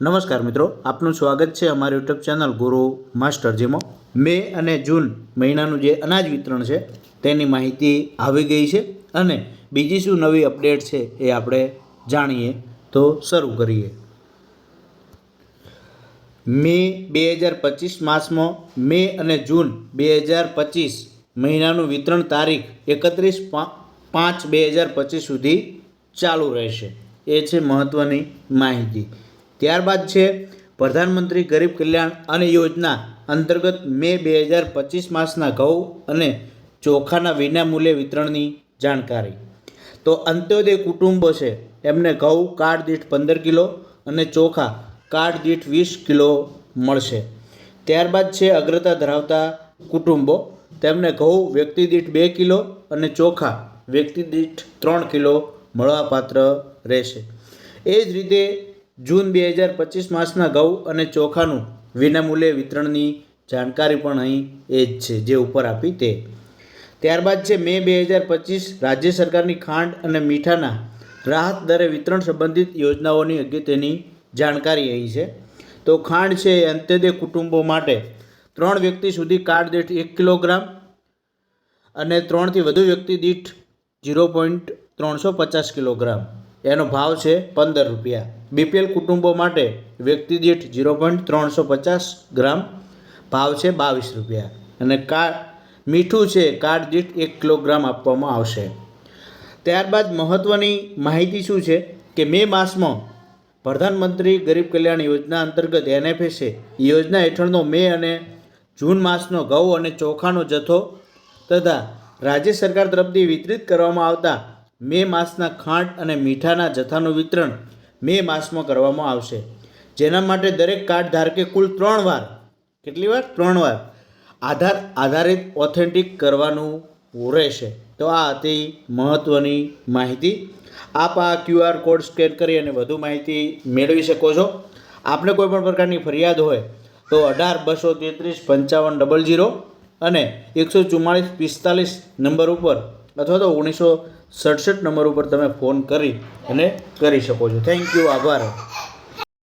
નમસ્કાર મિત્રો, આપનું સ્વાગત છે અમારી યુટ્યુબ ચેનલ ગુરુ માસ્ટર જેમાં મે અને જૂન મહિનાનું જે અનાજ વિતરણ છે તેની માહિતી આવી ગઈ છે અને બીજી શું નવી અપડેટ છે એ આપણે જાણીએ તો શરૂ કરીએ। મે 2025 માસમાં મે અને જૂન 2025 મહિનાનું વિતરણ તારીખ 31/5/2025 સુધી ચાલુ રહેશે। એ છે મહત્ત્વની માહિતી। ત્યારબાદ છે પ્રધાનમંત્રી ગરીબ કલ્યાણ અન્ન યોજના અંતર્ગત મે 2025 માસના ઘઉં અને ચોખાના વિનામૂલ્યે વિતરણની જાણકારી। તો અંત્યોદય કુટુંબો છે એમને ઘઉં કાર્ડ દીઠ 15 કિલો અને ચોખા કાર્ડ દીઠ 20 કિલો મળશે। ત્યારબાદ છે અગ્રતા ધરાવતા કુટુંબો, તેમને ઘઉં વ્યક્તિ દીઠ 2 કિલો અને ચોખા વ્યક્તિ દીઠ 3 કિલો મળવાપાત્ર રહેશે। એ જ રીતે જૂન 2025 માસના ઘઉં અને ચોખાનું વિનામૂલ્યે વિતરણની જાણકારી પણ અહીં એ જ છે જે ઉપર આપી તે। ત્યારબાદ છે મે 2025 રાજ્ય સરકારની ખાંડ અને મીઠાના રાહત દરે વિતરણ સંબંધિત યોજનાઓની અગત્યની જાણકારી અહીં છે। તો ખાંડ છે એ અંત્યોદય કુટુંબો માટે 3 વ્યક્તિ સુધી કાર્ડ દીઠ 1 કિલોગ્રામ અને 3 થી વધુ વ્યક્તિ દીઠ 0.350 કિલોગ્રામ, એનો ભાવ છે 15 રૂપિયા। બીપીએલ કુટુંબો માટે વ્યક્તિ દીઠ 0.350 ગ્રામ, ભાવ છે 22 રૂપિયા અને મીઠું છે કાર્ડ દીઠ 1 કિલોગ્રામ આપવામાં આવશે। ત્યારબાદ મહત્ત્વની માહિતી શું છે કે મે માસમાં પ્રધાનમંત્રી ગરીબ કલ્યાણ યોજના અંતર્ગત NFSA યોજના હેઠળનો મે અને જૂન માસનો ઘઉં અને ચોખાનો જથ્થો તથા રાજ્ય સરકાર તરફથી વિતરિત કરવામાં આવતા મે માસના ખાંડ અને મીઠાના જથ્થાનું વિતરણ મે માસમાં કરવામાં આવશે, જેના માટે દરેક કાર્ડ ધારકે કુલ 3 વાર, કેટલી વાર? 3 વાર આધારિત ઓથેન્ટિક કરવાનું રહેશે। તો આ હતી મહત્ત્વની માહિતી। આપ આ QR કોડ સ્કેન કરી અને વધુ માહિતી મેળવી શકો છો। આપને કોઈ પણ પ્રકારની ફરિયાદ હોય તો 18-233-5500 અને 144-45 નંબર ઉપર અથવા તો 1967 નંબર ઉપર તમે ફોન કરી અને કરી શકો છો। થેન્ક યુ, આભાર।